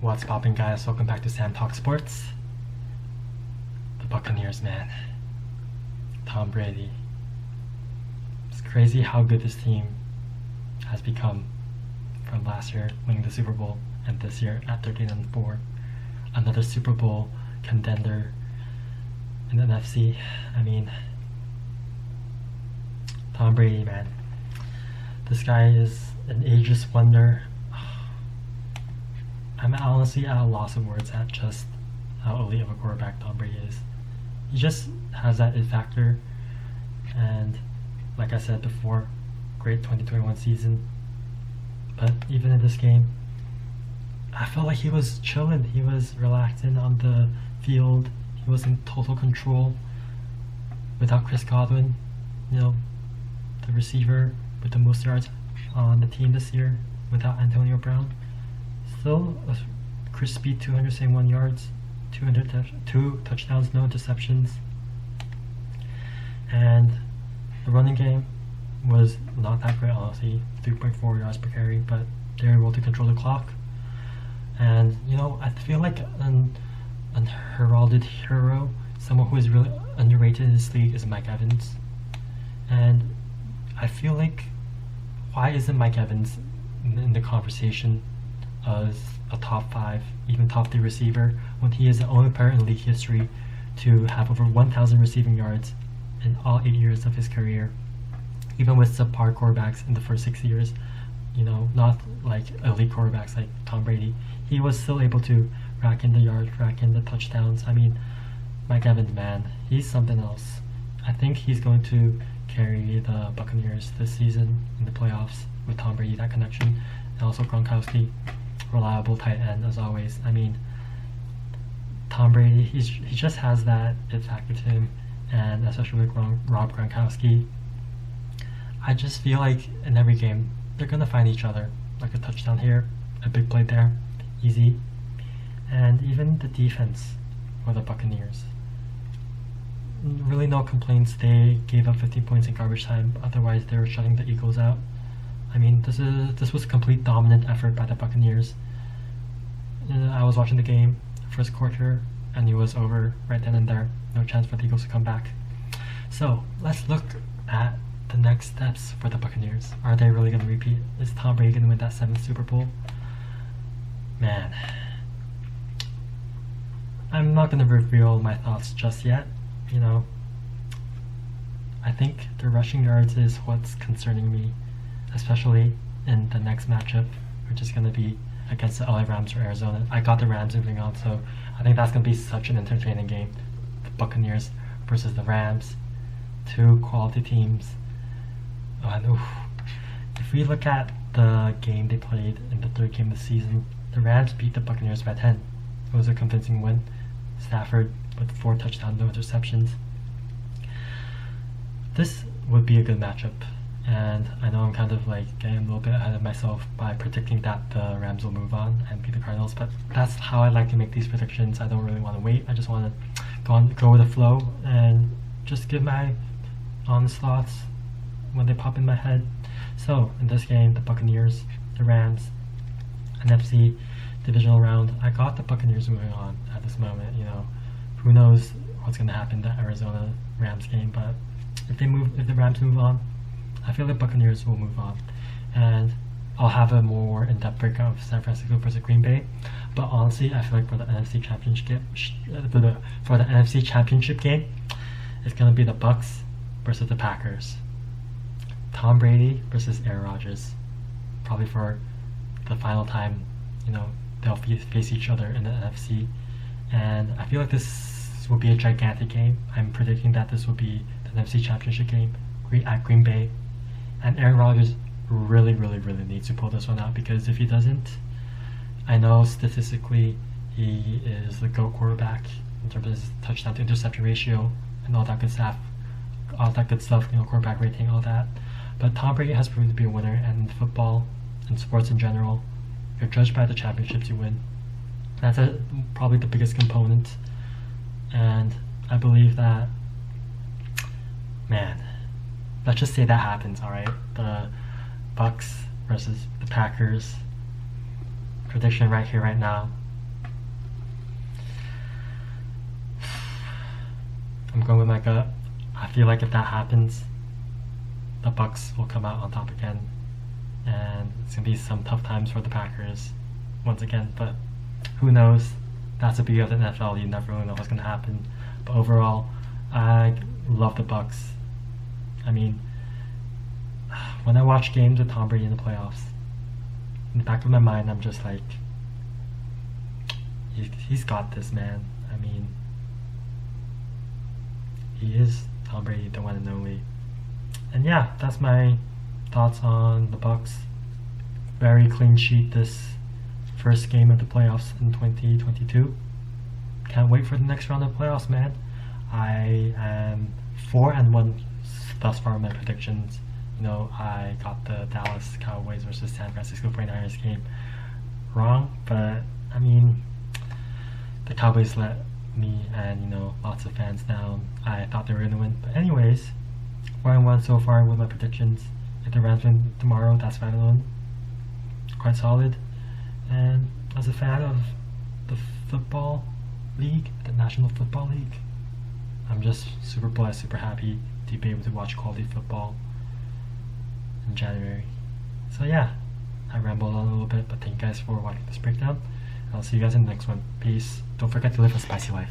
What's poppin', guys? Welcome back to Sam Talk Sports. The Buccaneers, man. Tom Brady. It's crazy how good this team has become from last year winning the Super Bowl and this year at 13-4. Another Super Bowl contender in the NFC. I mean, Tom Brady, man. This guy is an ageless wonder. I'm honestly at a loss of words at just how elite of a quarterback Tom Brady is. He just has that it factor, and like I said before, great 2021 season. But even in this game, I felt like he was chilling. He was relaxing on the field. He was in total control without Chris Godwin, the receiver with the most yards on the team this year, without Antonio Brown. Still a crispy 271 yards, 2 touchdowns, no interceptions. And the running game was not that great, honestly, 3.4 yards per carry, but they were able to control the clock. And, I feel like an heralded hero, someone who is really underrated in this league, is Mike Evans. And I feel like, why isn't Mike Evans in the conversation as a top 5, even top 3 receiver, when he is the only player in league history to have over 1,000 receiving yards in all 8 years of his career, even with subpar quarterbacks in the first 6 years, not like elite quarterbacks like Tom Brady. He was still able to rack in the yards, rack in the touchdowns. I mean, Mike Evans, man, he's something else. I think he's going to carry the Buccaneers this season in the playoffs with Tom Brady, that connection, and also Gronkowski, reliable tight end as always. I mean, Tom Brady, he just has that it factor to him, and especially with Rob Gronkowski, I just feel like in every game they're gonna find each other, like a touchdown here, a big play there, easy. And even the defense for the Buccaneers, really no complaints. They gave up 15 points in garbage time, otherwise they were shutting the Eagles out. I mean, this was a complete dominant effort by the Buccaneers. I was watching the game, first quarter, and it was over right then and there. No chance for the Eagles to come back. So let's look at the next steps for the Buccaneers. Are they really going to repeat? Is Tom Brady going to win that 7th Super Bowl? Man, I'm not going to reveal my thoughts just yet. I think the rushing yards is what's concerning me, especially in the next matchup, which is going to be against the LA Rams or Arizona. I got the Rams moving on, so I think that's going to be such an entertaining game. The Buccaneers versus the Rams, 2 quality teams. And if we look at the game they played in the 3rd game of the season, the Rams beat the Buccaneers by 10. It was a convincing win. Stafford with 4 touchdowns, no interceptions. This would be a good matchup. And I know I'm kind of like getting a little bit ahead of myself by predicting that the Rams will move on and beat the Cardinals, but that's how I like to make these predictions. I don't really want to wait. I just want to go with the flow and just give my honest thoughts when they pop in my head. So in this game, the Buccaneers, the Rams, NFC divisional round, I got the Buccaneers moving on at this moment. Who knows what's going to happen in the Arizona Rams game, but if the Rams move on, I feel the Buccaneers will move on, and I'll have a more in-depth breakout of San Francisco versus Green Bay. But honestly, I feel like for the NFC Championship game, it's gonna be the Bucs versus the Packers. Tom Brady versus Aaron Rodgers, probably for the final time. They'll face each other in the NFC, and I feel like this will be a gigantic game. I'm predicting that this will be the NFC Championship game at Green Bay. And Aaron Rodgers really, really, really needs to pull this one out, because if he doesn't, I know statistically he is the GOAT quarterback in terms of his touchdown to interception ratio and all that good stuff, quarterback rating, all that. But Tom Brady has proven to be a winner, and in football and sports in general, you're judged by the championships you win. That's probably the biggest component, and I believe that, man, let's just say that happens, alright? The Bucs versus the Packers. Prediction right here, right now. I'm going with my gut. I feel like if that happens, the Bucs will come out on top again, and it's gonna be some tough times for the Packers once again. But who knows? That's the beauty of the NFL. You never really know what's gonna happen. But overall, I love the Bucs. I mean, when I watch games with Tom Brady in the playoffs, in the back of my mind, I'm just like, he's got this, man. I mean, he is Tom Brady, the one and only. And yeah, that's my thoughts on the Bucs. Very clean sheet this first game of the playoffs in 2022. Can't wait for the next round of playoffs, man. I am 4-1 thus far in my predictions. You know, I got the Dallas Cowboys versus San Francisco 49ers game wrong, but I mean, the Cowboys let me and, you know, lots of fans down. I thought they were going to win. But anyways, 4-1 so far with my predictions. If the Rams win tomorrow, that's 5-1. Quite solid. And as a fan of the football league, the National Football League, I'm just super blessed, super happy to be able to watch quality football in January. So yeah, I rambled on a little bit, but thank you guys for watching this breakdown. I'll see you guys in the next one. Peace. Don't forget to live a spicy life.